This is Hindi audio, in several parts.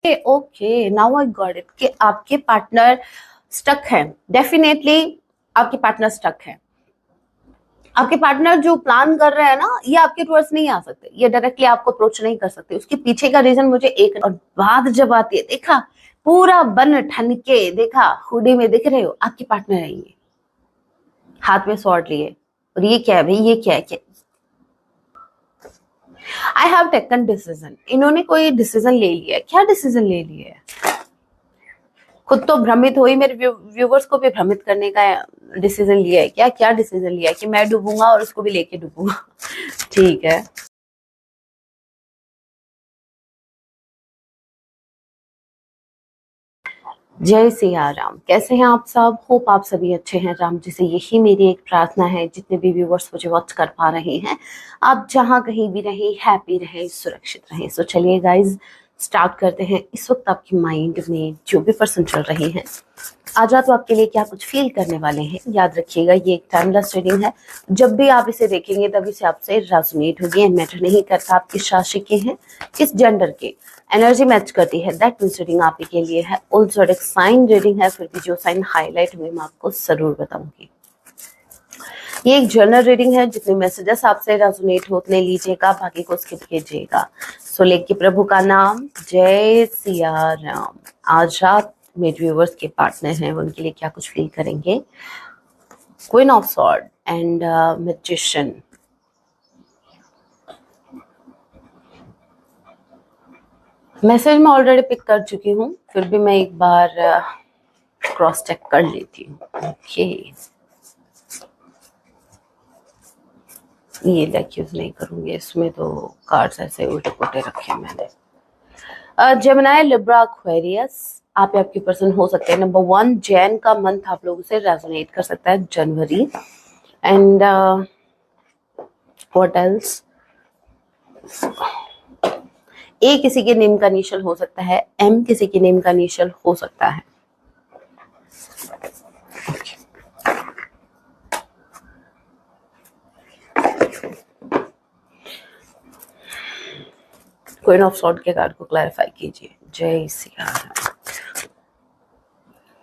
Okay, now I got it कि आपके पार्टनर स्टक है। डेफिनेटली आपके पार्टनर स्टक है। आपके पार्टनर जो प्लान कर रहे हैं ना, ये आपके टूवर्ड्स नहीं आ सकते, ये डायरेक्टली आपको अप्रोच नहीं कर सकते। उसके पीछे का रीजन मुझे एक, और बात जब आती है, देखा पूरा बन ठन के, देखा हुडी में दिख रहे हो, आपके पार्टनर है ये, हाथ में स्वॉर्ड लिए। और ये क्या है भाई, ये क्या है? क्या आई हैव टेकन डिसीजन। इन्होंने कोई डिसीजन ले लिया है। क्या डिसीजन ले लिया है? खुद तो भ्रमित हुई, मेरे व्यूवर्स को भी भ्रमित करने का डिसीजन लिया है। क्या क्या डिसीजन लिया है कि मैं डूबूंगा और उसको भी लेके डूबूंगा। ठीक है। जय सिया राम। कैसे हैं आप सब? होप आप सभी अच्छे हैं। राम जी से यही मेरी एक प्रार्थना है, जितने भी व्यूवर्स मुझे वॉच कर पा रहे हैं, आप जहां कहीं भी रहें, हैप्पी रहें, सुरक्षित रहें। सो चलिए गाइज, स्टार्ट करते हैं। इस वक्त आपके माइंड में जो भी पर्सन चल रहे हैं, आज तो आपके लिए क्या कुछ फील करने वाले हैं। याद रखिएगा, ये एक टाइमलेस रीडिंग है। जब भी आप इसे देखेंगे तभी से आपसे रेजोनेट होगी। एंड मैटर नहीं करता आप किस राशि के हैं, किस जेंडर के, एनर्जी मैच करती है, दैट मीन्स रीडिंग आप ही के लिए है। ऑल्सो एक साइन रीडिंग है, फिर भी जो साइन हाईलाइट हुए मैं आपको जरूर बताऊंगी। ये एक जर्नल रीडिंग है। जितने मैसेजेस आपसे रेजोनेट हो उतने लीजिएगा, बाकी को स्किप कीजिएगा। सो लेके प्रभु का नाम, जय सिया राम। आज आप मेरे व्यूवर्स के पार्टनर हैं, उनके लिए क्या कुछ फील करेंगे। Queen of sword and magician. Message मैं ऑलरेडी पिक कर चुकी हूँ, फिर भी मैं एक बार क्रॉस चेक कर लेती हूँ। ओके, ये डेक यूज नहीं करूंगी, इसमें तो कार्ड्स ऐसे उल्टे पुल्टे रखे मैंने। जेमिनी, लिब्रा, एक्वेरियस, आप या आपकी पर्सन हो सकते हैं। नंबर 1, जैन का मंथ आप लोगों से रेजोनेट कर सकता है, जनवरी। एंड व्हाट एल्स, ए किसी के नेम का इनिशियल हो सकता है, एम किसी के नेम का इनिशियल हो सकता है। क्वीन ऑफ सॉर्ड के कार्ड को क्लैरिफाई कीजिए। जय Siya Ram.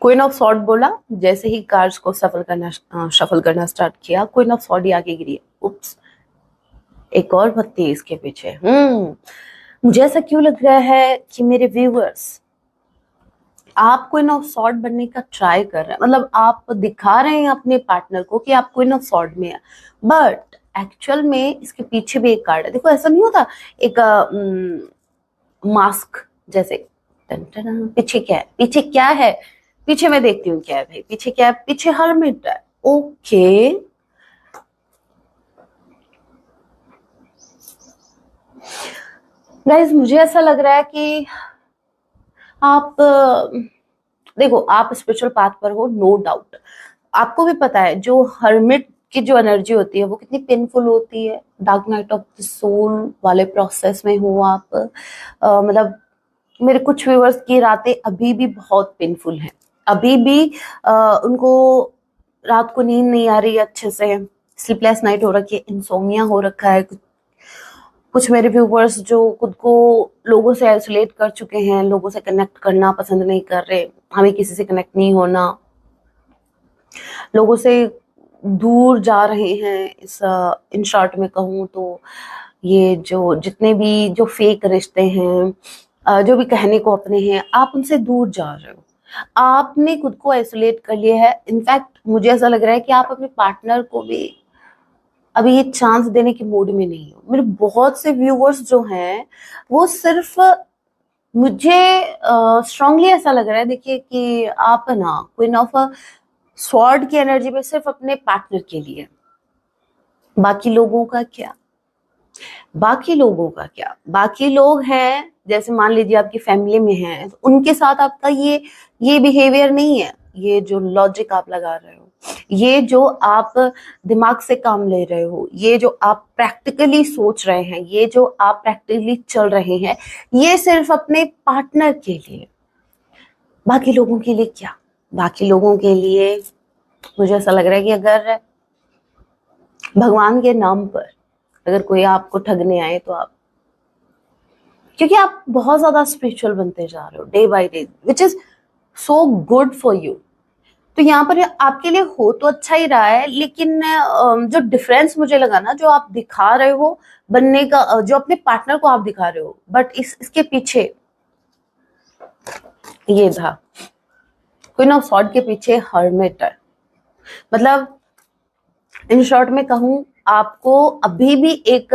Queen of sword बोला, जैसे ही कार्ड्स को शफल करना स्टार्ट किया, क्वीन ऑफ सॉर्ड ही आगे गिरी। उप्स, एक और पत्ती इसके पीछे। मुझे ऐसा क्यों लग रहा है कि मेरे व्यूअर्स, आप क्वीन ऑफ सॉर्ड बनने का ट्राई कर रहे हैं, मतलब आप दिखा रहे हैं अपने पार्टनर को कि आप क्वीन ऑफ सॉर्ड में है, बट एक्चुअल में इसके पीछे भी एक कार्ड है। देखो, ऐसा नहीं होता एक मास्क जैसे। टन टन, पीछे क्या है, पीछे क्या है, पीछे मैं देखती हूँ क्या है भाई, पीछे क्या है, पीछे हर्मिट है। ओके, गाइस मुझे ऐसा लग रहा है कि आप देखो, आप स्पिरिचुअल पाथ पर हो, नो डाउट। आपको भी पता है जो हर्मिट की जो एनर्जी होती है वो कितनी पेनफुल होती है। Dark night of the soul वाले प्रोसेस में हो आप। मतलब मेरे कुछ व्यूअर्स की रातें अभी भी बहुत पेनफुल हैं। अभी भी उनको रात को नींद नहीं आ रही है अच्छे से, स्लीपलेस नाइट हो रखी है, इंसोमिया हो रखा है। कुछ मेरे व्यूवर्स जो खुद को लोगों से आइसोलेट कर चुके हैं, लोगों से कनेक्ट करना पसंद नहीं कर रहे, हमें किसी से कनेक्ट नहीं होना, लोगों से दूर जा रहे हैं। इस इन शॉर्ट में कहूँ तो ये जो जितने भी जो फेक रिश्ते हैं, जो भी कहने को अपने हैं, आप उनसे दूर जा रहे हो। आपने खुद को आइसोलेट कर लिया है। इनफैक्ट मुझे ऐसा लग रहा है कि आप अपने पार्टनर को भी अभी ये चांस देने के मूड में नहीं हो। मेरे बहुत से व्यूअर्स जो हैं वो सिर्फ, मुझे स्ट्रांगली ऐसा लग रहा है, देखिए कि आप ना क्वीन ऑफ स्वॉर्ड की एनर्जी में सिर्फ अपने पार्टनर के लिए। बाकी लोगों का क्या, बाकी लोगों का क्या, बाकी लोग हैं जैसे मान लीजिए आपकी फैमिली में हैं, तो उनके साथ आपका ये बिहेवियर नहीं है। ये जो लॉजिक आप लगा रहे हो, ये जो आप दिमाग से काम ले रहे हो, ये जो आप प्रैक्टिकली सोच रहे हैं, ये जो आप प्रैक्टिकली चल रहे हैं, ये सिर्फ अपने पार्टनर के लिए। बाकी लोगों के लिए क्या? बाकी लोगों के लिए मुझे ऐसा लग रहा है कि अगर भगवान के नाम पर अगर कोई आपको ठगने आए तो आप क्योंकि आप बहुत ज्यादा स्पिरिचुअल बनते जा रहे हो day by day, which is so good for you. तो यहाँ पर आपके लिए हो तो अच्छा ही रहा है, लेकिन जो डिफरेंस मुझे लगा ना, जो आप दिखा रहे हो बनने का, जो अपने पार्टनर को आप दिखा रहे हो, बट इसके पीछे ये था, क्वीन ऑफ सॉर्ड के पीछे हर्मिट है। मतलब इन शॉर्ट में कहूं, आपको अभी भी एक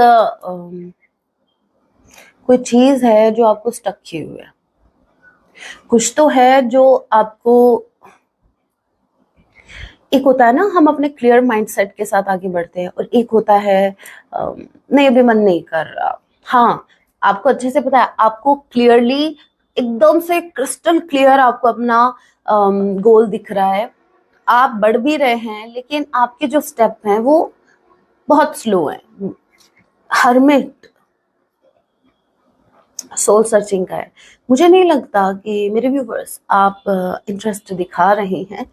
कोई चीज है जो आपको स्टक की हुई है, कुछ तो है जो आपको, एक होता है ना हम अपने क्लियर माइंडसेट के साथ आगे बढ़ते हैं, और एक होता है नहीं अभी मन नहीं कर रहा। हाँ, आपको अच्छे से पता है, आपको क्लियरली एकदम से क्रिस्टल क्लियर आपको अपना गोल दिख रहा है, आप बढ़ भी रहे हैं, लेकिन आपके जो स्टेप हैं वो बहुत स्लो हैं। हर्मिट सोल सर्चिंग का है। मुझे नहीं लगता कि मेरे व्यूवर्स आप इंटरेस्ट दिखा रहे हैं,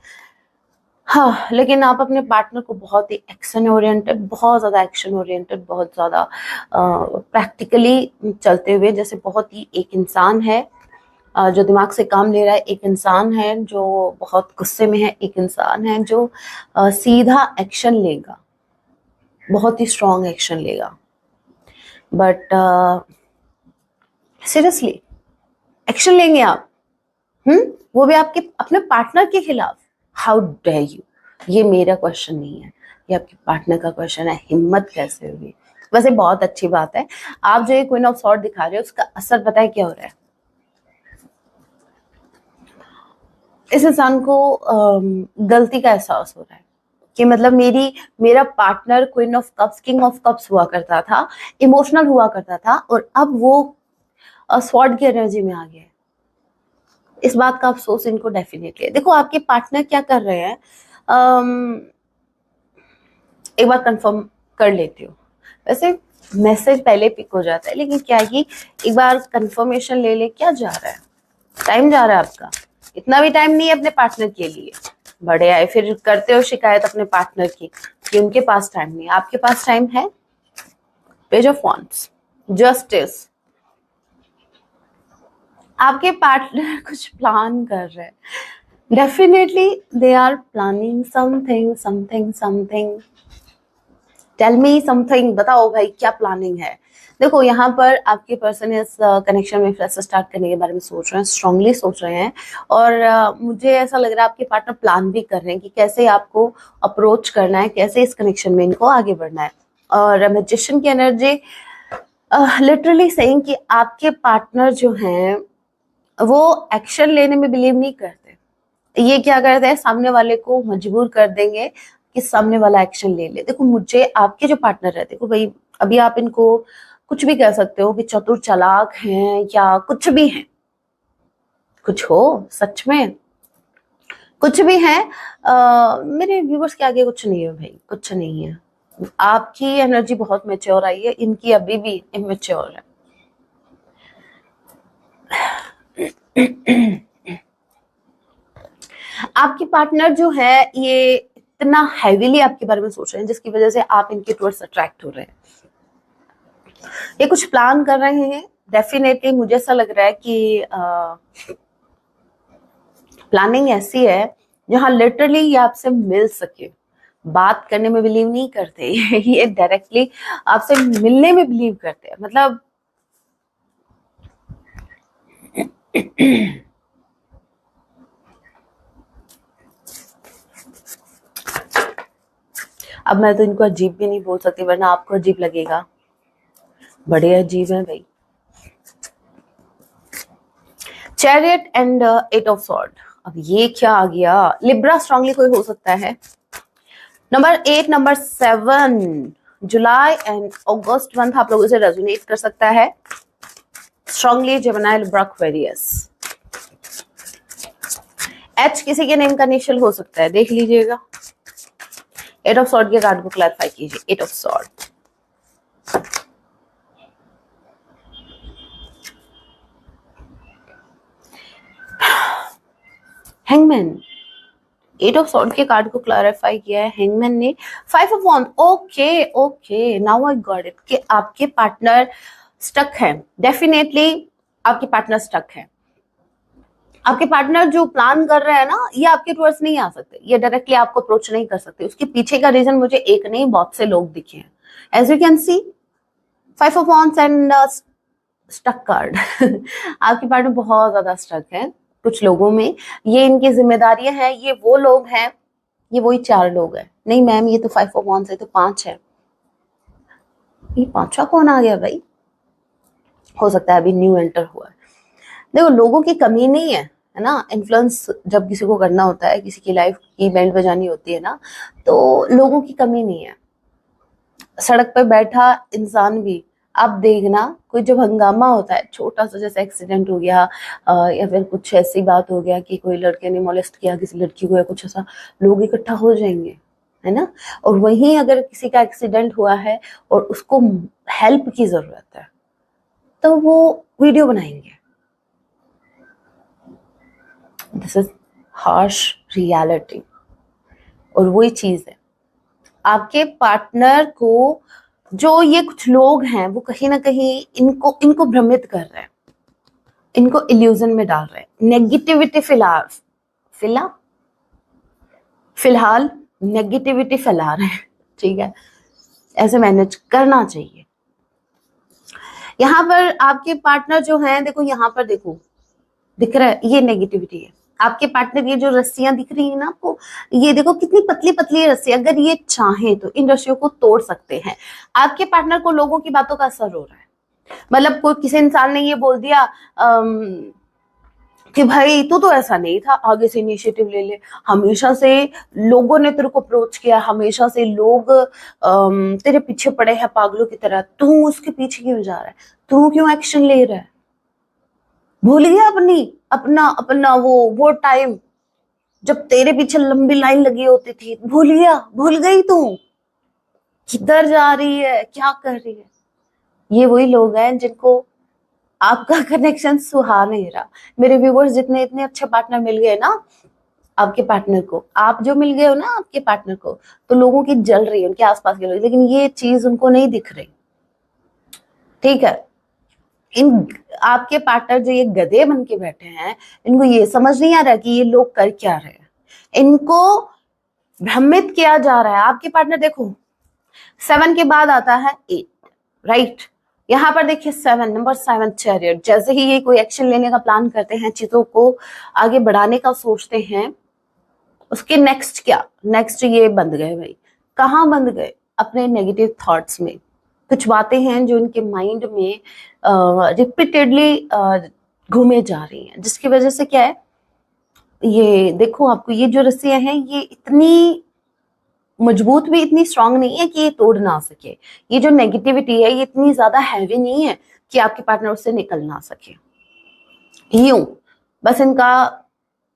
हाँ, लेकिन आप अपने पार्टनर को बहुत ही एक्शन ओरिएंटेड, बहुत ज्यादा एक्शन ओरिएंटेड, बहुत ज्यादा प्रैक्टिकली चलते हुए, जैसे बहुत ही एक इंसान है जो दिमाग से काम ले रहा है, एक इंसान है जो बहुत गुस्से में है, एक इंसान है जो सीधा एक्शन लेगा, बहुत ही स्ट्रॉन्ग एक्शन लेगा। बट सीरियसली एक्शन लेंगे आप, वो भी आपके अपने पार्टनर के खिलाफ? How dare you. ये मेरा क्वेश्चन नहीं है, ये आपके पार्टनर का क्वेश्चन है। हिम्मत कैसे हुई? वैसे बहुत अच्छी बात है, आप जो ये क्वीन ऑफ सॉर्ड दिखा रहे हो उसका असर पता है क्या हो रहा है? इस इंसान को गलती का एहसास हो रहा है कि मतलब मेरा partner queen of cups, king of cups हुआ करता था, इमोशनल हुआ करता था, और अब वो स्वॉर्ड की एनर्जी में आ गया है। इस बात का अफसोस इनको डेफिनेटली है। देखो आपके पार्टनर क्या कर रहे हैं, एक बार कंफर्म कर लेती हूँ। वैसे मैसेज पहले पिक हो जाता है, लेकिन क्या ये एक बार कंफर्मेशन ले ले, क्या जा रहा है, टाइम जा रहा है आपका? इतना भी टाइम नहीं है अपने पार्टनर के लिए। बड़े आए फिर करते हो शिकायत अपने पार्टनर की कि उनके पास टाइम नहीं है। आपके पास टाइम है। पेज ऑफ वॉन्ड्स, जस्टिस, आपके पार्टनर कुछ प्लान कर रहे हैं, definitely they are planning something something something. Tell me something, बताओ भाई क्या प्लानिंग है? देखो यहाँ पर आपके पर्सन इस कनेक्शन में फ्रेश स्टार्ट करने के बारे में सोच रहे हैं, स्ट्रांगली सोच रहे हैं, और मुझे ऐसा लग रहा है आपके पार्टनर प्लान भी कर रहे हैं कि कैसे आपको अप्रोच करना है, कैसे इस कनेक्शन में इनको आगे बढ़ना है। और मैजिशियन की एनर्जी लिटरली सेइंग कि आपके पार्टनर जो हैं वो एक्शन लेने में बिलीव नहीं करते। ये क्या करते हैं, सामने वाले को मजबूर कर देंगे कि सामने वाला एक्शन ले ले। देखो मुझे आपके जो पार्टनर है, देखो भाई, अभी आप इनको कुछ भी कह सकते हो कि चतुर चालाक हैं या कुछ भी हैं, कुछ हो सच में, कुछ भी हैं। मेरे व्यूवर्स के आगे कुछ नहीं है भाई, कुछ नहीं है। आपकी एनर्जी बहुत मैच्योर आई है, इनकी अभी भी इमेच्योर है। आपके पार्टनर जो है ये इतना हैवीली आपके बारे में सोच रहे हैं, जिसकी वजह से आप इनके टुवर्ड्स अट्रैक्ट हो रहे हैं। ये कुछ प्लान कर रहे हैं, डेफिनेटली मुझे ऐसा लग रहा है कि प्लानिंग ऐसी है जहां लिटरली ये आपसे मिल सके। बात करने में बिलीव नहीं करते ये डायरेक्टली आपसे मिलने में बिलीव करते हैं। मतलब अब मैं तो इनको अजीब भी नहीं बोल सकती, वरना आपको अजीब लगेगा। बड़े अजीब हैं भाई। Chariot and eight of sword, अब ये क्या आ गया? लिब्रा स्ट्रांगली कोई हो सकता है। Number 8, number 7, July and August month आप लोगों से रेजोनेट कर सकता है strongly. Gemini, Libra, Aquarius. H किसी के नेम का इनिशियल हो सकता है, देख लीजिएगा। 8 ऑफ सॉर्ड के कार्ड को क्लैरिफाई कीजिए। 8 of sword, hangman. 8 of sword के कार्ड को क्लैरिफाई किया है हैंगमैन ने। 5 of wand, okay okay, now I got it कि आपके पार्टनर स्टक है, डेफिनेटली आपके पार्टनर स्टक है। आपके पार्टनर जो प्लान कर रहे हैं ना, ये आपके टूवर्ड्स नहीं आ सकते, ये डायरेक्टली आपको अप्रोच नहीं कर सकते। उसके पीछे का रीजन मुझे एक नहीं बहुत से लोग दिखे हैं। As you can see 5 of Wands and stuck card. आपके पार्टनर बहुत ज्यादा स्टक है कुछ लोगों में। ये इनकी जिम्मेदारियां हैं, ये वो लोग हैं, ये वही 4 लोग हैं। नहीं मैम, ये तो 5 of Wands है, तो 5 है। ये 5वां कौन आ गया भाई? हो सकता है अभी न्यू एंटर हुआ है। देखो, लोगों की कमी नहीं है ना। इन्फ्लुएंस जब किसी को करना होता है, किसी की लाइफ की बैंड बजानी होती है ना, तो लोगों की कमी नहीं है। सड़क पर बैठा इंसान भी, आप देखना, कोई जब हंगामा होता है, छोटा सा जैसे एक्सीडेंट हो गया या फिर कुछ ऐसी बात हो गया कि कोई लड़के ने मोलेस्ट किया किसी लड़की को या कुछ ऐसा, लोग इकट्ठा हो जाएंगे, है ना। और वहीं अगर किसी का एक्सीडेंट हुआ है और उसको हेल्प की जरूरत है, तो वो वीडियो बनाएंगे। This is harsh reality. और वही चीज है, आपके पार्टनर को जो ये कुछ लोग हैं वो कहीं ना कहीं इनको इनको भ्रमित कर रहे हैं, इनको इल्यूजन में डाल रहे हैं। नेगेटिविटी फिलहाल नेगेटिविटी फैला रहे हैं, ठीक है। ऐसे मैनेज करना चाहिए। यहाँ पर आपके पार्टनर जो हैं, देखो यहाँ पर देखो, दिख रहा है ये नेगेटिविटी है। आपके पार्टनर की जो रस्सियां दिख रही है ना आपको, ये देखो कितनी पतली पतली रस्सियां, अगर ये चाहें तो इन रस्सियों को तोड़ सकते हैं। आपके पार्टनर को लोगों की बातों का असर हो रहा है। मतलब कोई किसी इंसान ने ये बोल दिया कि भाई तू तो ऐसा नहीं था, आगे से इनिशिएटिव ले ले। हमेशा से लोगों ने तेरे को अप्रोच किया, हमेशा से लोग तेरे पीछे पड़े हैं पागलों की तरह, तू उसके पीछे क्यों जा रहा है, तू क्यों एक्शन ले रहा है? भूल गया अपना अपना वो टाइम जब तेरे पीछे लंबी लाइन लगी होती थी? भूल गया? भूल गई तू? किधर जा रही है, क्या कर रही है? ये वही लोग हैं जिनको आपका कनेक्शन सुहा नहीं रहा। मेरे व्यूवर्स, जितने इतने अच्छे पार्टनर मिल गए ना आपके पार्टनर को, आप जो मिल गए हो ना आपके पार्टनर को, तो लोगों की जल रही है, उनके आसपास के लोग, लेकिन ये चीज उनको नहीं दिख रही, ठीक है। इन आपके पार्टनर जो ये गधे बन के बैठे हैं, इनको ये समझ नहीं आ रहा कि ये लोग कर क्या रहे हैं। इनको भ्रमित किया जा रहा है। आपके पार्टनर देखो, 7 के बाद आता है 8, राइट। यहाँ पर देखिए 7, नंबर 7 चैरियट। जैसे ही ये कोई एक्शन लेने का प्लान करते हैं, चीजों को आगे बढ़ाने का सोचते हैं, उसके नेक्स्ट क्या, नेक्स्ट ये बंध गए भाई। कहाँ बंध गए? अपने नेगेटिव थॉट्स में। कुछ बातें हैं जो इनके माइंड में रिपीटेडली घूमे जा रही हैं, जिसकी वजह से क्या है, ये देखो आपको ये जो रस्सियां हैं, ये इतनी मजबूत भी, इतनी स्ट्रांग नहीं है कि ये तोड़ ना सके। ये जो नेगेटिविटी है, ये इतनी ज्यादा हैवी नहीं है कि आपके पार्टनर उससे निकल ना सके। यूं बस इनका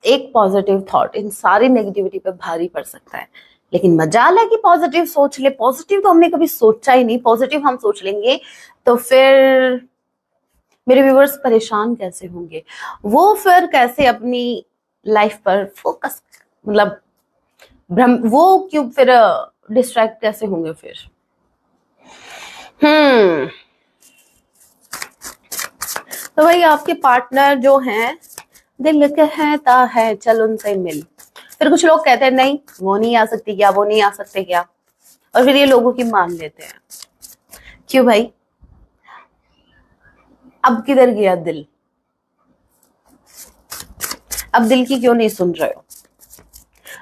एक पॉजिटिव थॉट इन सारी नेगेटिविटी पे भारी पड़ सकता है। लेकिन मजाल है कि पॉजिटिव सोच ले। पॉजिटिव तो हमने कभी सोचा ही नहीं। पॉजिटिव हम सोच लेंगे तो फिर मेरे व्यूवर्स परेशान कैसे होंगे? वो फिर कैसे अपनी लाइफ पर फोकस, मतलब वो क्यों फिर डिस्ट्रैक्ट कैसे होंगे फिर? तो भाई आपके पार्टनर जो हैं, दिल कहता है चल उनसे मिल। फिर कुछ लोग कहते हैं नहीं वो नहीं आ सकती क्या, वो नहीं आ सकते क्या, और फिर ये लोगों की मान लेते हैं। क्यों भाई? अब किधर गया दिल? अब दिल की क्यों नहीं सुन रहे हो?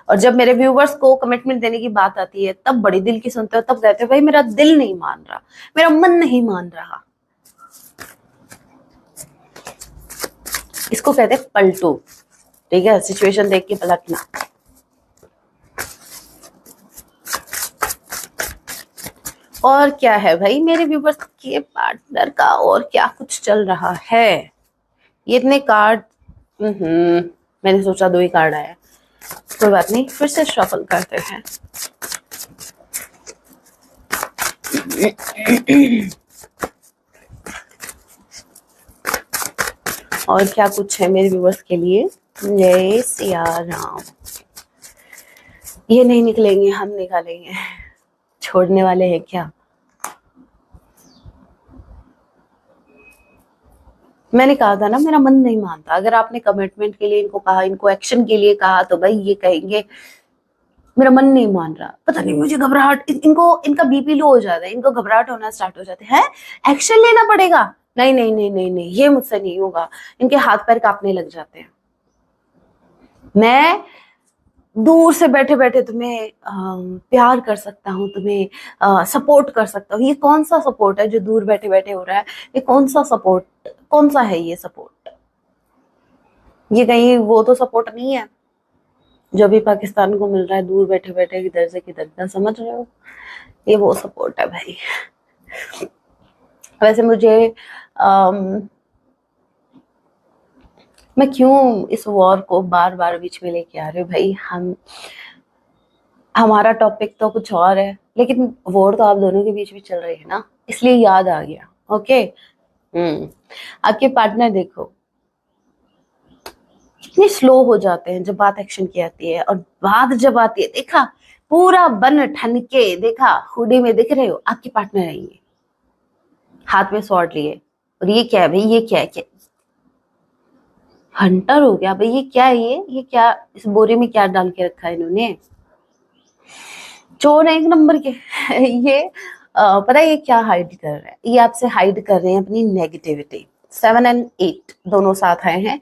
और जब मेरे व्यूवर्स को कमिटमेंट देने की बात आती है, तब बड़ी दिल की सुनते हो, तब कहते हो भाई मेरा दिल नहीं मान रहा, मेरा मन नहीं मान रहा। इसको कहते हैं पलटू, ठीक है। सिचुएशन देख के पलटना। और क्या है भाई मेरे व्यूवर्स के पार्टनर का, और क्या कुछ चल रहा है? ये इतने कार्ड, मैंने सोचा 2 ही कार्ड आया, कोई बात नहीं, फिर से शफल करते हैं। और क्या कुछ है मेरे व्यूवर्स के लिए? जय सिया राम। ये नहीं निकलेंगे, हम निकालेंगे। छोड़ने वाले हैं क्या? मैंने कहा था ना, मेरा मन नहीं मानता। अगर आपने कमिटमेंट के लिए इनको कहा, इनको एक्शन के लिए कहा, तो भाई ये कहेंगे मेरा मन नहीं मान रहा, पता नहीं मुझे घबराहट, इनको इनका बीपी लो हो जाता है, इनको घबराहट होना स्टार्ट हो जाते हैं, एक्शन लेना पड़ेगा, नहीं नहीं नहीं नहीं नहीं, ये मुझसे नहीं होगा, इनके हाथ पैर कांपने लग जाते हैं। मैं दूर से बैठे बैठे तुम्हें प्यार कर सकता हूँ, तुम्हें सपोर्ट कर सकता हूँ। ये कौन सा सपोर्ट है जो दूर बैठे बैठे हो रहा है? ये कौन सा सपोर्ट, कौन सा है ये सपोर्ट? ये कहीं वो तो सपोर्ट नहीं है जो भी पाकिस्तान को मिल रहा है दूर बैठे बैठे, किधर से किधर का, समझ रहे हो? ये वो सपोर्ट है भाई। वैसे मुझे मैं क्यों इस वॉर को बार बार बीच में लेके आ रही हूँ भाई? हमारा टॉपिक तो कुछ और है, लेकिन वॉर तो आप दोनों के बीच में चल रही है ना, इसलिए याद आ गया। ओके। आपके पार्टनर देखो कितने स्लो हो जाते हैं जब बात एक्शन की आती है, और बात जब आती है, देखा पूरा बन ठन के, देखा हुडी में दिख रहे हो, आपके पार्टनर है ये, हाथ में स्वॉर्ड लिए, और ये क्या है भाई? ये क्या है? क्या हंटर हो गया भाई? ये क्या है? ये क्या, इस बोरे में क्या डाल के रखा है इन्होंने? चोर है एक नंबर के। ये पता है ये क्या हाइड कर रहे हैं? ये आपसे हाइड कर रहे हैं अपनी नेगेटिविटी। 7 और 8 दोनों साथ आए हैं।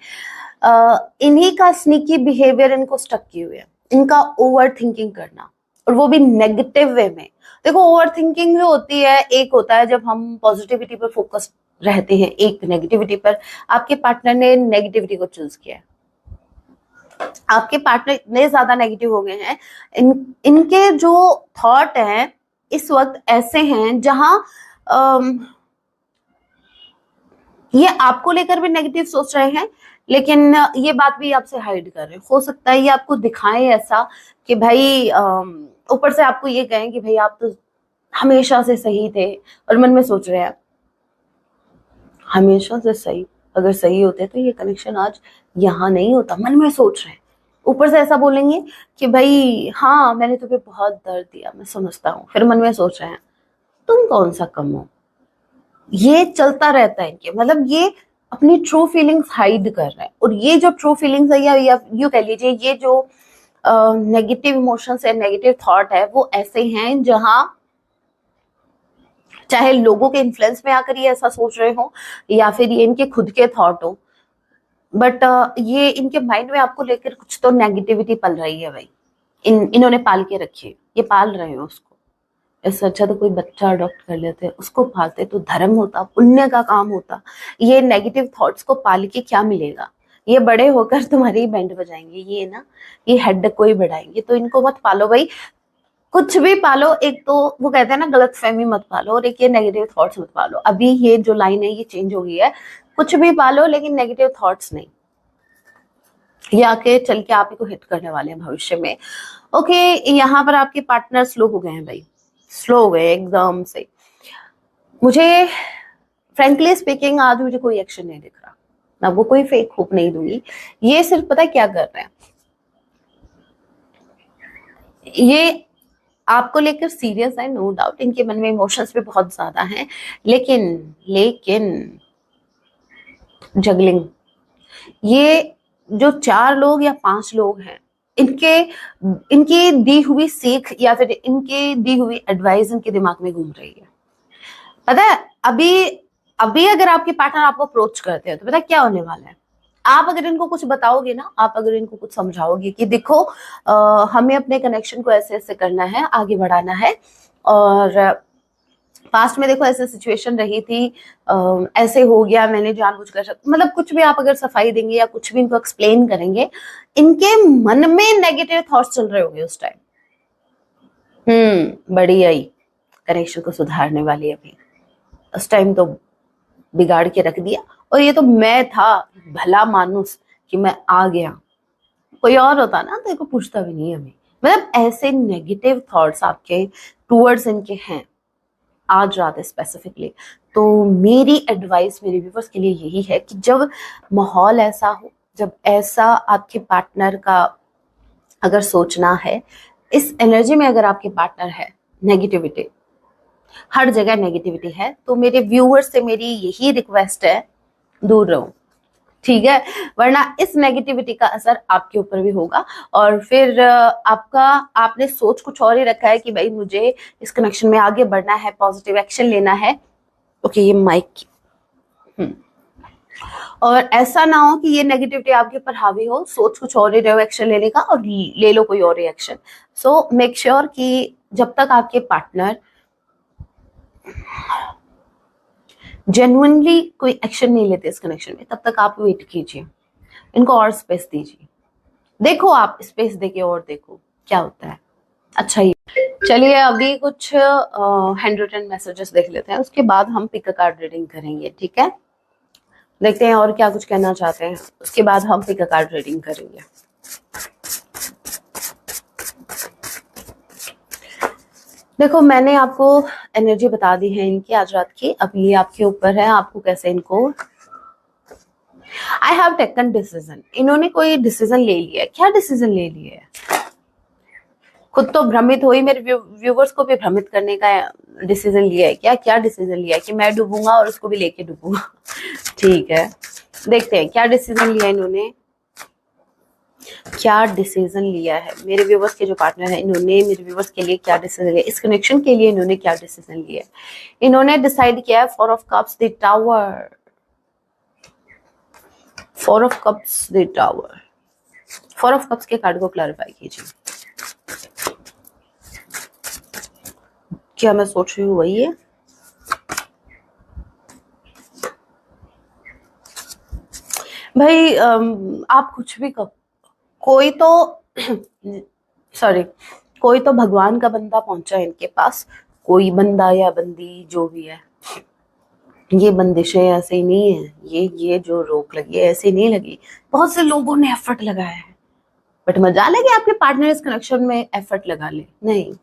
इन्हीं का स्नीकी बिहेवियर इनको स्टक किए हुए है, इनका ओवर थिंकिंग करना, और वो भी नेगेटिव वे में। देखो ओवर थिंकिंग जो होती है, एक होता है जब हम पॉजिटिविटी पर फोकस रहते हैं, एक नेगेटिविटी पर। आपके पार्टनर ने नेगेटिविटी को चूज किया है, आपके पार्टनर इतने ज्यादा नेगेटिव हो गए हैं, इनके जो थॉट हैं इस वक्त ऐसे हैं जहां ये आपको लेकर भी नेगेटिव सोच रहे हैं, लेकिन ये बात भी आपसे हाइड कर रहे हैं। हो सकता है ये आपको दिखाएं ऐसा कि भाई ऊपर से आपको ये कहें कि भाई आप तो हमेशा से सही थे, और मन में सोच रहे हैं हमेशा से सही, अगर सही होते तो ये कनेक्शन आज यहाँ नहीं होता। मन में सोच रहे हैं, ऊपर से ऐसा बोलेंगे कि भाई हाँ मैंने तुम्हें बहुत दर्द दिया, मैं समझता हूँ, फिर मन में सोच रहे हैं तुम कौन सा कम हो। ये चलता रहता है इनके, मतलब ये अपनी ट्रू फीलिंग्स हाइड कर रहे हैं। और ये जो ट्रू फीलिंग्स है, या यूं कह लीजिए ये जो नेगेटिव इमोशंस है, नेगेटिव थॉट है, वो ऐसे हैं जहां चाहे लोगों के इन्फ्लुएंस में आकर ये ऐसा सोच रहे हो, या फिर ये इनके खुद के थॉट हो, बट ये इनके माइंड में आपको लेकर कुछ तो नेगेटिविटी पल रही है भाई। इन्होंने पाल के रखी है, ये पाल रहे हो उसको। इससे अच्छा तो कोई बच्चा अडॉप्ट कर लेते, उसको पालते तो धर्म होता, पुण्य का काम होता। ये नेगेटिव थॉट्स को पाल के क्या मिलेगा? ये बड़े होकर तुम्हारी बैंड बजाएंगे, ये ना, ये हेड को ही बढ़ाएंगे। तो इनको मत पालो भाई, कुछ भी पालो। एक तो वो कहते हैं ना गलत फहमी मत पालो, और एक ये नेगेटिव थॉट्स मत पालो। अभी ये जो लाइन है ये चेंज हो गई है, कुछ भी पालो लेकिन नेगेटिव थॉट्स नहीं। ये आके चल के आप ही को हिट करने वाले हैं भविष्य में। ओके, यहाँ पर आपके पार्टनर स्लो हो गए हैं भाई, स्लो हो गए एकदम से। मुझे फ्रेंकली स्पीकिंग आज मुझे कोई एक्शन नहीं दिख रहा, मैं वो कोई फेक होप नहीं दूंगी। ये सिर्फ पता है क्या कर रहे हैं, ये आपको लेकर सीरियस है, नो डाउट इनके मन में इमोशंस भी बहुत ज्यादा हैं, लेकिन लेकिन जगलिंग, ये जो 4 लोग या 5 लोग हैं, इनके इनकी दी हुई सीख या फिर इनके दी हुई एडवाइस इनके दिमाग में घूम रही है। पता है अभी अभी अगर आपके पार्टनर आपको अप्रोच करते हैं तो पता है क्या होने वाला है? आप अगर इनको कुछ बताओगे ना, आप अगर इनको कुछ समझाओगे कि देखो हमें अपने कनेक्शन को ऐसे ऐसे करना है, आगे बढ़ाना है, और पास्ट में देखो ऐसे सिचुएशन रही थी, ऐसे हो गया, मैंने जानबूझकर, मतलब कुछ भी आप अगर सफाई देंगे या कुछ भी इनको एक्सप्लेन करेंगे, इनके मन में नेगेटिव थॉट्स चल रहे होंगे उस टाइम। बड़ी आई कनेक्शन को सुधारने वाली, अभी उस टाइम तो बिगाड़ के रख दिया, और ये तो मैं था भला मानुस कि मैं आ गया, कोई और होता ना तो इनको पूछता भी नहीं हमें। मतलब ऐसे नेगेटिव थॉट्स आपके टूवर्ड्स इनके हैं आज रात स्पेसिफिकली। तो मेरी एडवाइस मेरे व्यूवर्स के लिए यही है कि जब माहौल ऐसा हो, जब ऐसा आपके पार्टनर का अगर सोचना है, इस एनर्जी में अगर आपके पार्टनर है, नेगेटिविटी हर जगह नेगेटिविटी है, तो मेरे व्यूअर्स से मेरी यही रिक्वेस्ट है दूर रहो, ठीक है, वरना इस नेगेटिविटी का असर आपके ऊपर भी होगा। और फिर आपने सोच कुछ और ही रखा है कि भाई मुझे इस कनेक्शन में आगे बढ़ना है, पॉजिटिव एक्शन लेना है। ओके, ये माइक, और ऐसा ना हो कि ये नेगेटिविटी आपके ऊपर हावी हो, सोच कुछ और ही रहे हो एक्शन लेने का और ले लो कोई और ही एक्शन। सो मेक श्योर कि जब तक आपके पार्टनर जेन्युइनली कोई एक्शन नहीं लेते इस कनेक्शन में, तब तक आप वेट कीजिए, इनको और स्पेस दीजिए, देखो आप स्पेस देके और देखो क्या होता है। अच्छा, ही चलिए अभी कुछ हैंड रिटन मैसेजेस देख लेते हैं, उसके बाद हम पिक अ कार्ड रीडिंग करेंगे, ठीक है। देखते हैं और क्या कुछ कहना चाहते हैं, उसके बाद हम पिक अ कार्ड रीडिंग करेंगे। देखो, मैंने आपको एनर्जी बता दी है इनकी आज रात की, अब ये आपके ऊपर है आपको कैसे इनको। आई हैव टेकन डिसीजन, इन्होंने कोई डिसीजन ले लिया है। क्या डिसीजन ले लिया है? खुद तो भ्रमित हुई, मेरे व्यूवर्स को भी भ्रमित करने का डिसीजन लिया है क्या? क्या डिसीजन लिया है कि मैं डूबूंगा और उसको भी लेके डूबूंगा। ठीक है, देखते हैं क्या डिसीजन लिया इन्होंने, क्या डिसीजन लिया है मेरे व्यूवर्स के जो पार्टनर है, इन्होंने मेरे व्यूवर्स के लिए क्या डिसीजन लिया, इस कनेक्शन के लिए इन्होंने क्या डिसीजन लिया है। इन्होंने डिसाइड किया है four of cups, the tower, four of cups, the tower. Four of cups के कार्ड को क्लैरिफाई कीजिए, क्या मैं सोच रही हूँ वही है? भाई आप कुछ भी कहो, कोई तो सॉरी, कोई तो भगवान का बंदा पहुंचा है इनके पास, कोई बंदा या बंदी जो भी है। ये बंदिशें ऐसे ही नहीं है, ये जो रोक लगी है ऐसे नहीं लगी, बहुत से लोगों ने एफर्ट लगाया है, बट मजाल है कि आपके पार्टनर इस कनेक्शन में एफर्ट लगा ले, नहीं,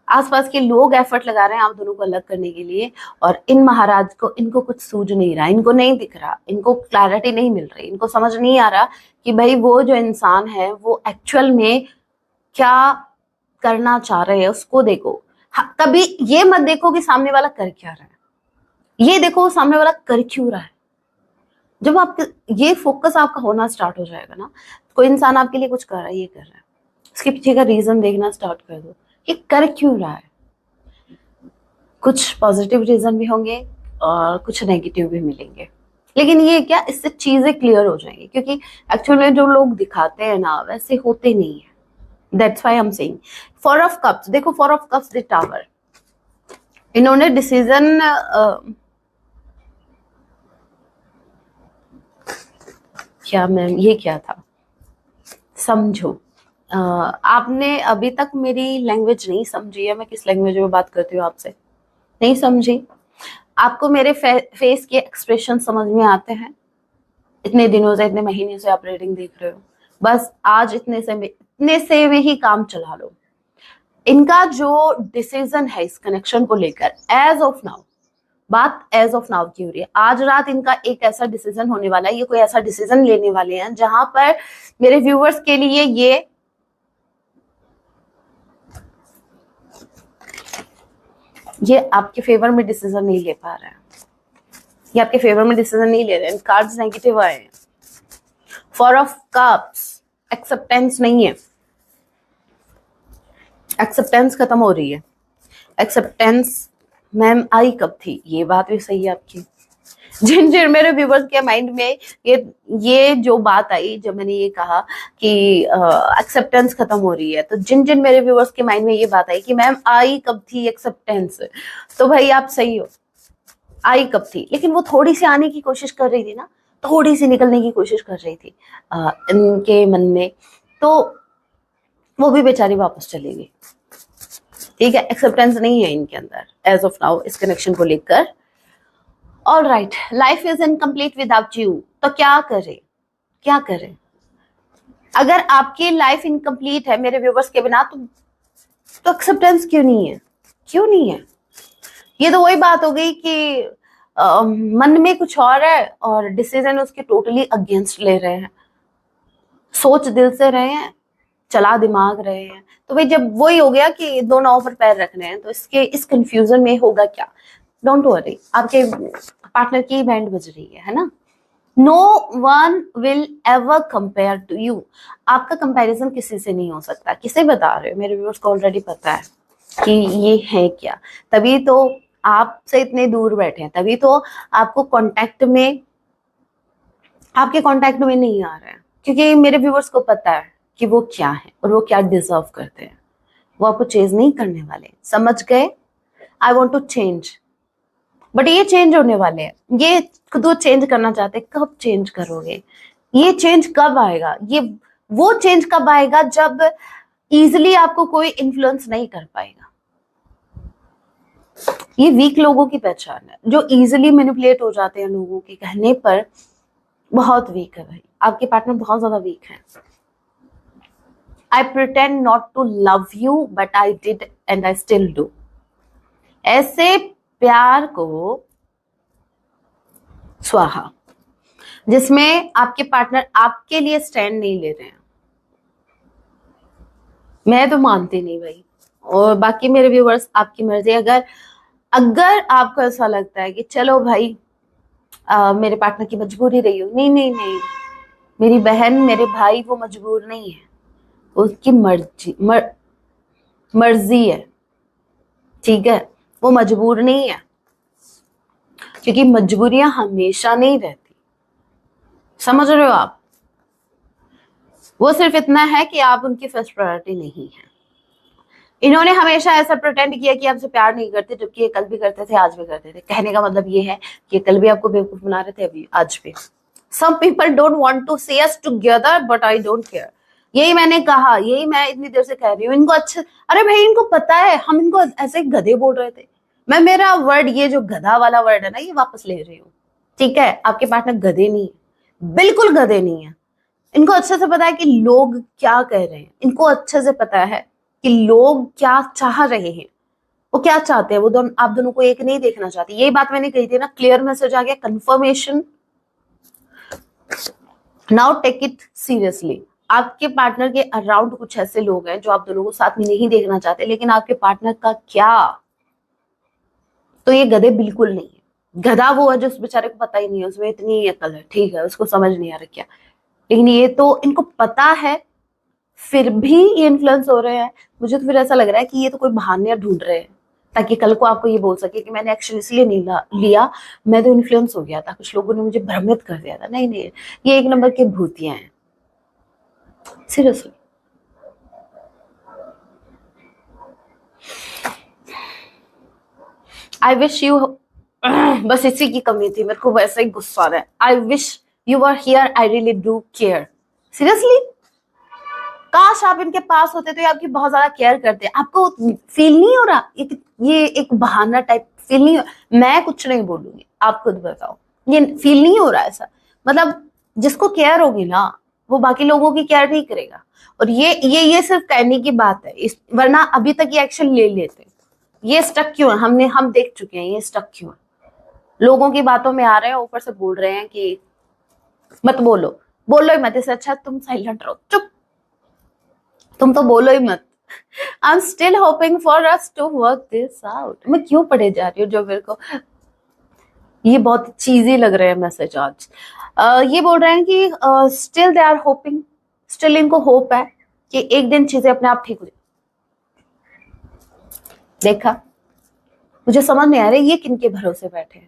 आसपास के लोग एफर्ट लगा रहे हैं आप दोनों को अलग करने के लिए, और इन महाराज को, इनको कुछ सूझ नहीं रहा, इनको नहीं दिख रहा, इनको क्लैरिटी नहीं मिल रही, इनको समझ नहीं आ रहा कि भाई वो जो इंसान है वो एक्चुअल में क्या करना चाह रहे हैं, उसको देखो। हाँ, कभी ये मत देखो कि सामने वाला कर क्या रहा है, ये देखो सामने वाला कर क्यों रहा है। जब आप ये फोकस आपका होना स्टार्ट हो जाएगा ना, कोई इंसान आपके लिए कुछ कर रहा है, ये कर रहा है, इसके पीछे का रीजन देखना स्टार्ट कर दो, ये कर क्यों रहा है। कुछ पॉजिटिव रीजन भी होंगे और कुछ नेगेटिव भी मिलेंगे, लेकिन ये क्या, इससे चीजें क्लियर हो जाएंगी, क्योंकि एक्चुअली में जो लोग दिखाते हैं ना वैसे होते नहीं है। That's why I am saying four of cups. देखो, four of cups, the tower, इन्होंने डिसीजन क्या मैम, ये क्या था, समझो। आपने अभी तक मेरी लैंग्वेज नहीं समझी है, मैं किस लैंग्वेज में बात करती हूँ आपसे, नहीं समझी। आपको मेरे फेस के एक्सप्रेशन समझ में आते हैं, इतने दिनों से, इतने महीने से आप रीडिंग देख रहे हो, बस आज इतने से भी ही काम चला लो। इनका जो डिसीजन है इस कनेक्शन को लेकर, एज ऑफ नाउ, बात एज ऑफ नाउ की हो रही है, आज रात इनका एक ऐसा डिसीजन होने वाला है, ये कोई ऐसा डिसीजन लेने वाले हैं जहां पर मेरे व्यूवर्स के लिए ये आपके फेवर में डिसीजन नहीं ले पा रहे हैं, ये आपके फेवर में डिसीजन नहीं ले रहे हैं, कार्ड्स नेगेटिव आए हैं। फोर ऑफ कप्स, एक्सेप्टेंस नहीं है, एक्सेप्टेंस खत्म हो रही है। एक्सेप्टेंस मैम आई कब थी, ये बात भी सही है आपकी। जिन मेरे व्यूवर्स के माइंड में ये जो बात आई, जब मैंने ये कहा कि एक्सेप्टेंस खत्म हो रही है, तो जिन मेरे व्यूवर्स के माइंड में ये बात आई कि मैम आई कब थी एक्सेप्टेंस, तो भाई आप सही हो, आई कब थी, लेकिन वो थोड़ी सी आने की कोशिश कर रही थी ना, थोड़ी सी निकलने की कोशिश कर रही थी इनके मन में, तो वो भी बेचारी वापस चलेगी, ठीक है। एक्सेप्टेंस नहीं है इनके अंदर एज ऑफ नाउ इस कनेक्शन को लेकर। All right, life is incomplete without you, तो क्या करें, क्या करें? अगर आपकी लाइफ इनकम्प्लीट है मेरे व्यूवर्स के बिना, तो एक्सेप्टेंस क्यों नहीं है, क्यों नहीं है? ये तो वही बात हो गई कि मन में कुछ और है और डिसीजन उसके टोटली अगेंस्ट ले रहे हैं, सोच दिल से रहे हैं, चला दिमाग रहे हैं, तो भाई जब वही हो गया कि दो नाव पर पैर रख रहे हैं, तो इस कंफ्यूजन में होगा क्या, डोंट वरी, आपके पार्टनर की बैंड बज रही है ना। No one will ever compare to you, आपका कंपैरिजन किसी से नहीं हो सकता। किसे बता रहे हो? मेरे व्यूअर्स को ऑलरेडी पता है कि ये है क्या, तभी तो आपसे इतने दूर बैठे हैं, तभी तो आपको कांटेक्ट में, आपके कांटेक्ट में नहीं आ रहे हैं, क्योंकि मेरे व्यूअर्स को पता है कि वो क्या है और वो क्या डिजर्व करते हैं। वो आपको चेंज नहीं करने वाले, समझ गए? I want to change, but ये चेंज होने वाले हैं। ये खुद वो चेंज करना चाहते, कब चेंज करोगे? ये चेंज कब आएगा? ये वो चेंज कब आएगा जब इजिली आपको कोई इन्फ्लुएंस नहीं कर पाएगा। ये वीक लोगों की पहचान है, जो इजिली मैनिपुलेट हो जाते हैं लोगों के कहने पर। बहुत वीक है भाई, आपके पार्टनर बहुत ज्यादा वीक है। I pretend not to love you but I did and I still do. ऐसे प्यार को स्वाहा, जिसमें आपके पार्टनर आपके लिए स्टैंड नहीं ले रहे हैं, मैं तो मानती नहीं भाई। और बाकी मेरे व्यूवर्स, आपकी मर्जी। अगर अगर आपको ऐसा लगता है कि चलो भाई मेरे पार्टनर की मजबूरी रही हो, नहीं नहीं नहीं, मेरी बहन मेरे भाई वो मजबूर नहीं है, उसकी मर्जी है, ठीक है? वो मजबूर नहीं है, क्योंकि मजबूरियां हमेशा नहीं रहती, समझ रहे हो आप? वो सिर्फ इतना है कि आप उनकी फर्स्ट प्रायोरिटी नहीं है। इन्होंने हमेशा ऐसा प्रिटेंड किया कि आपसे प्यार नहीं करते, जबकि ये कल भी करते थे, आज भी करते थे। कहने का मतलब ये है कि कल भी आपको बेवकूफ बना रहे थे, अभी आज भी। Some people don't want to see us together but I don't care. यही मैंने कहा, यही मैं इतनी देर से कह रही हूँ। इनको अच्छा, अरे भाई इनको पता है हम इनको ऐसे गधे बोल रहे थे। मैं मेरा वर्ड, ये जो गधा वाला वर्ड है ना, ये वापस ले रही हूँ, ठीक है? आपके पार्टनर गधे नहीं है, बिल्कुल गधे नहीं है। इनको अच्छे से पता है कि लोग क्या कह रहे हैं, इनको अच्छे से पता है कि लोग क्या चाह रहे हैं, वो क्या चाहते हैं। वो दोनों, आप दोनों को एक नहीं देखना चाहती। यही बात मैंने कही थी ना, क्लियर मैसेज आ गया, confirmation. Now take it seriously. आपके पार्टनर के अराउंड कुछ ऐसे लोग हैं जो आप दोनों को साथ में नहीं देखना चाहते, लेकिन आपके पार्टनर का क्या, तो ये गधे बिल्कुल नहीं है। गधा वो है जो उस बेचारे को पता ही नहीं है, उसमें इतनी अकल है, ठीक है, उसको समझ नहीं आ रहा क्या। लेकिन ये तो इनको पता है, फिर भी ये इन्फ्लुएंस हो रहे हैं। मुझे तो फिर ऐसा लग रहा है कि ये तो कोई बहाने ढूंढ रहे हैं, ताकि कल को आपको ये बोल सके कि मैंने एक्शन इसलिए नहीं लिया, मैं तो इन्फ्लुएंस हो गया था, कुछ लोगों ने मुझे भ्रमित कर दिया था। नहीं नहीं, ये एक नंबर के भूतिया हैं, सीरियसली। आई विश यू, बस इसी की कमी थी, मेरे को वैसा ही गुस्सा आ रहा है। I wish you are here, I really do care, seriously. काश आप इनके पास होते तो ये आपकी बहुत ज्यादा केयर करते। आपको फील नहीं हो रहा ये एक बहाना टाइप फील नहीं हो? मैं कुछ नहीं बोलूंगी, आप खुद बताओ, ये फील नहीं हो रहा ऐसा? मतलब जिसको केयर होगी ना, वो बाकी लोगों की केयर नहीं करेगा। और ये सिर्फ कहने की बात है, वरना अभी तक ये एक्शन ले लेते। ये स्टक क्यों है? हम देख चुके हैं ये स्टक क्यों है। लोगों की बातों में आ रहे हैं, ऊपर से बोल रहे हैं कि मत बोलो, बोलो ही मत, इससे अच्छा तुम साइलेंट रहो, चुप, तुम तो बोलो ही मत। I am still hoping for us to work this out. मैं क्यों पढ़े जा रही हूँ, जो मेरे को ये बहुत चीजी लग रहे हैं मैसेज आज। ये बोल रहे हैं कि still they are hoping, still इनको होप है कि एक दिन चीजें अपने आप ठीक हो जाए। देखा, मुझे समझ नहीं आ रही ये किनके भरोसे बैठे हैं।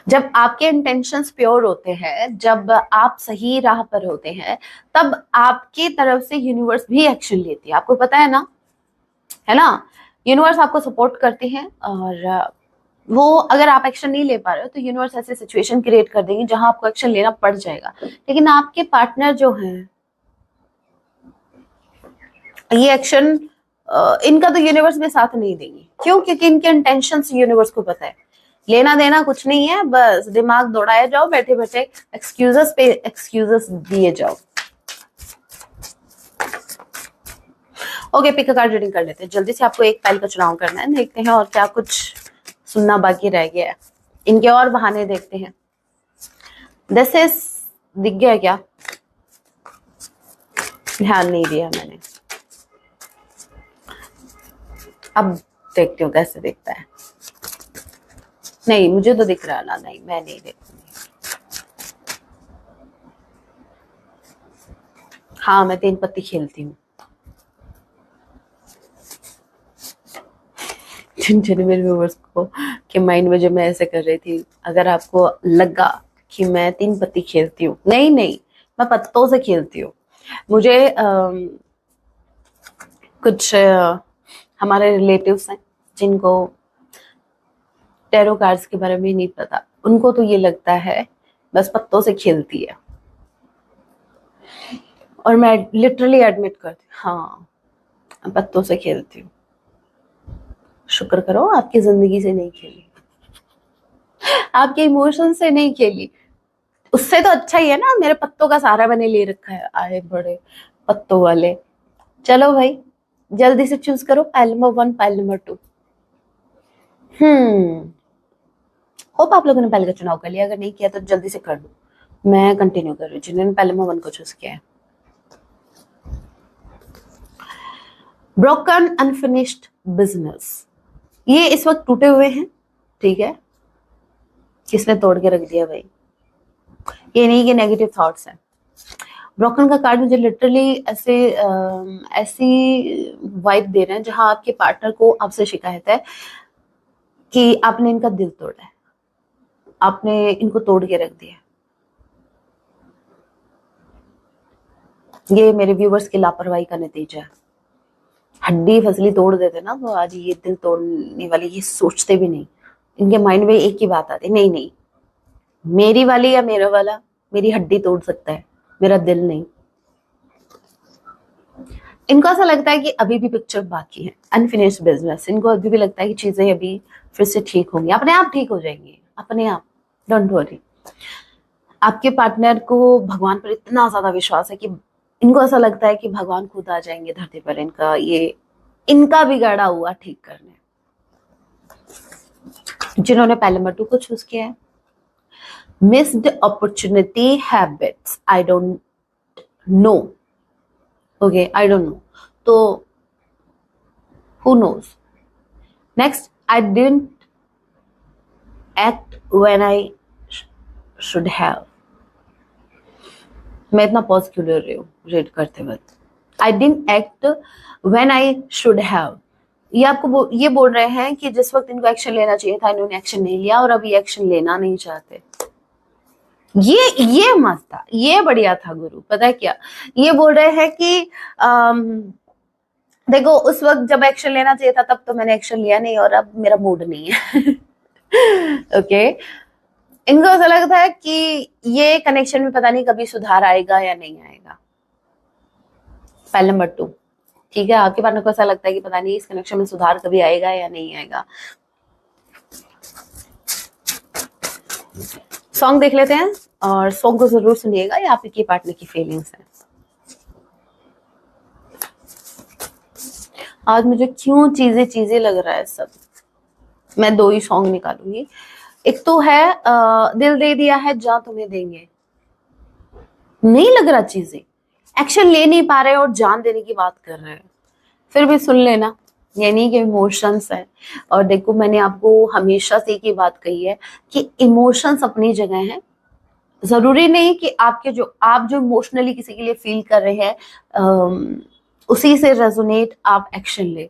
जब आपके इंटेंशंस प्योर होते हैं, जब आप सही राह पर होते हैं, तब आपकी तरफ से यूनिवर्स भी एक्शन लेती है। आपको पता है ना? यूनिवर्स आपको सपोर्ट करती है, और वो अगर आप एक्शन नहीं ले पा रहे हो तो यूनिवर्स ऐसे सिचुएशन क्रिएट कर देंगे जहां आपको एक्शन लेना पड़ जाएगा। लेकिन आपके पार्टनर जो हैं, ये एक्शन इनका तो यूनिवर्स में साथ नहीं देंगे। क्यों? क्योंकि इनके इंटेंशंस यूनिवर्स को पता है। लेना देना कुछ नहीं है, बस दिमाग दौड़ाए जाओ, बैठे बैठे एक्सक्यूजेस पे एक्सक्यूजेस दिए जाओ। Okay, pick a card reading कर लेते हैं जल्दी से। आपको एक फाइल का चुनाव करना है, देखते हैं और क्या कुछ सुनना बाकी रह गया है। इनके और बहाने देखते हैं। दिस इज दिख गया क्या? ध्यान नहीं दिया मैंने। अब देखती हूँ कैसे दिखता है। नहीं, मुझे तो दिख रहा ना, नहीं मैं नहीं देखूंगी। हाँ, मैं 3 पत्ती खेलती हूँ। जिन मेरे व्यूवर्स को कि माइंड में जब मैं ऐसे कर रही थी, अगर आपको लगा कि मैं 3 पत्ती खेलती हूँ, नहीं नहीं, मैं पत्तों से खेलती हूँ। मुझे कुछ हमारे रिलेटिव्स हैं जिनको टैरो कार्ड्स के बारे में नहीं पता, उनको तो ये लगता है बस पत्तों से खेलती है, और मैं लिटरली एडमिट करती हूँ, हाँ मैं पत्तों से खेलती हूँ। शुक्र करो आपकी जिंदगी से नहीं खेली, आपके इमोशन से नहीं खेली। उससे तो अच्छा ही है ना, मेरे पत्तों का सहारा मैंने ले रखा है, आए बड़े पत्तों वाले। चलो भाई, जल्दी से चूज करो, pile number 1, pile number 2। Hope आप लोगों ने पहले का चुनाव कर लिया, अगर नहीं किया तो जल्दी से कर दो। मैं कंटिन्यू कर रही हूँ जिन्होंने पहले नंबर 1 को चूज किया है। ब्रोकन अनफिनिश्ड बिजनेस, ये इस वक्त टूटे हुए हैं, ठीक है, किसने तोड़ के रख दिया भाई, ये नहीं कि नेगेटिव थॉट्स हैं। ब्रोकन का कार्ड मुझे लिटरली ऐसी वाइब दे रहे हैं जहां आपके पार्टनर को आपसे शिकायत है कि आपने इनका दिल तोड़ा है, आपने इनको तोड़ के रख दिया। ये मेरे व्यूवर्स की लापरवाही का नतीजा है। हड्डी फसली तोड़ देते ना तो आज ये दिल तोड़ने वाली ये सोचते भी नहीं। इनके माइंड में एक ही बात आती, नहीं नहीं, मेरी वाली या मेरा वाला मेरी हड्डी तोड़ सकता है, मेरा दिल नहीं। इनको ऐसा लगता है कि अभी भी पिक्चर बाकी है, अनफिनिश्ड बिजनेस। इनको अभी भी लगता है कि चीजें अभी फिर से ठीक होंगी, अपने आप ठीक हो जाएंगी, अपने आप, डोंट वरी। आपके पार्टनर को भगवान पर इतना ज्यादा विश्वास है कि इनको ऐसा लगता है कि भगवान खुद आ जाएंगे धरती पर इनका बिगाड़ा हुआ ठीक करने। जिन्होंने पहले नंबर 2 को चूज किया है, missed opportunity habits, I don't know, okay I don't know, तो who knows। next, I didn't act when I should have। मैं इतना पॉज क्यों ले रही हूँ रीड करते वक्त। I didn't act when I should have, ये आपको ये बोल रहे हैं कि जिस वक्त इनको एक्शन लेना चाहिए था इन्होंने एक्शन नहीं लिया और अभी एक्शन लेना नहीं चाहते। ये मस्त था, ये बढ़िया था गुरु। पता है क्या, ये बोल रहे हैं कि देखो उस वक्त जब एक्शन लेना चाहिए था तब तो मैंने एक्शन लिया नहीं और अब मेरा मूड नहीं है। ओके इनको ऐसा लगता है कि ये कनेक्शन में पता नहीं कभी सुधार आएगा या नहीं आएगा। पहले नंबर 2, ठीक है, आपके पार्टनर को ऐसा लगता है कि पता नहीं इस कनेक्शन में सुधार कभी आएगा या नहीं आएगा। सॉन्ग देख लेते हैं और सॉन्ग को जरूर सुनिएगा, ये आपके पार्टनर की फीलिंग्स है। आज मुझे क्यों चीजें लग रहा है सब। मैं 2 ही सॉन्ग निकालूंगी। एक तो है दिल दे दिया है जा तुम्हें देंगे, नहीं लग रहा चीजें, एक्शन ले नहीं पा रहे और जान देने की बात कर रहे हैं, फिर भी सुन लेना, यानी कि इमोशंस है। और देखो मैंने आपको हमेशा से एक ही बात कही है कि इमोशंस अपनी जगह है, जरूरी नहीं कि आप जो इमोशनली किसी के लिए फील कर रहे हैं उसी से रेजोनेट आप एक्शन ले,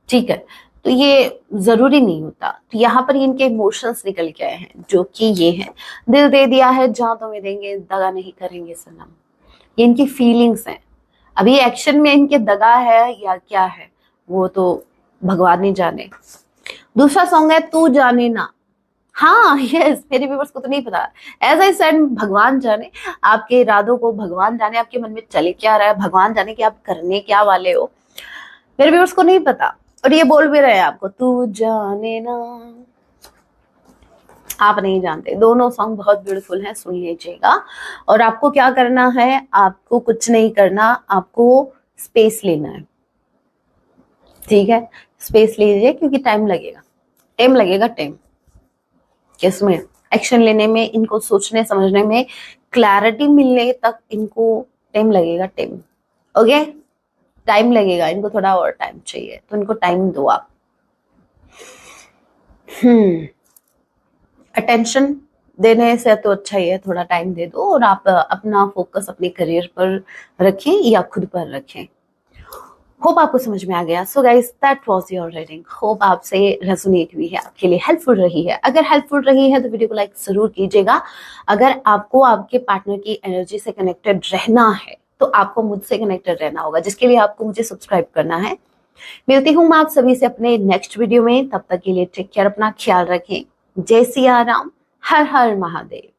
ठीक है, तो ये जरूरी नहीं होता। तो यहाँ पर इनके इमोशंस निकल के आए हैं जो कि ये है, दिल दे दिया है जहां तुम्हें देंगे दगा नहीं करेंगे सनम, ये इनकी फीलिंग्स हैं। अभी एक्शन में इनके दगा है या क्या है वो तो भगवान ही जाने। दूसरा सॉन्ग है तू जाने ना, हाँ यस, मेरे व्यूअर्स को तो नहीं पता, एज आई सेड भगवान जाने, आपके इरादों को भगवान जाने, आपके मन में चले क्या रहा है भगवान जाने कि आप करने क्या वाले हो, मेरे व्यूअर्स को नहीं पता। और ये बोल भी रहे हैं आपको तू जाने ना, आप नहीं जानते। दोनों सॉन्ग बहुत ब्यूटीफुल हैं, सुन लीजिएगा। और आपको क्या करना है, आपको कुछ नहीं करना, आपको स्पेस लेना है, ठीक है, स्पेस लीजिए क्योंकि टाइम लगेगा टाइम किसमें, एक्शन लेने में, इनको सोचने समझने में, क्लैरिटी मिलने तक इनको टाइम लगेगा, टाइम, ओके टाइम लगेगा, इनको थोड़ा और टाइम चाहिए, तो इनको टाइम दो आप। अटेंशन देने से तो अच्छा ही है थोड़ा टाइम दे दो और आप अपना फोकस अपने करियर पर रखें या खुद पर रखें। होप आपको समझ में आ गया। So guys that was your reading. Hope आपसे रेजोनेट हुई है, आपके लिए हेल्पफुल रही है। अगर हेल्पफुल रही है तो वीडियो को लाइक जरूर कीजिएगा। अगर आपको आपके पार्टनर की एनर्जी से कनेक्टेड रहना है तो आपको मुझसे कनेक्टेड रहना होगा, जिसके लिए आपको मुझे सब्सक्राइब करना है। मिलती हूँ मैं आप सभी से अपने नेक्स्ट वीडियो में। तब तक के लिए टेक केयर, अपना ख्याल रखें। जय सिया राम, हर हर महादेव।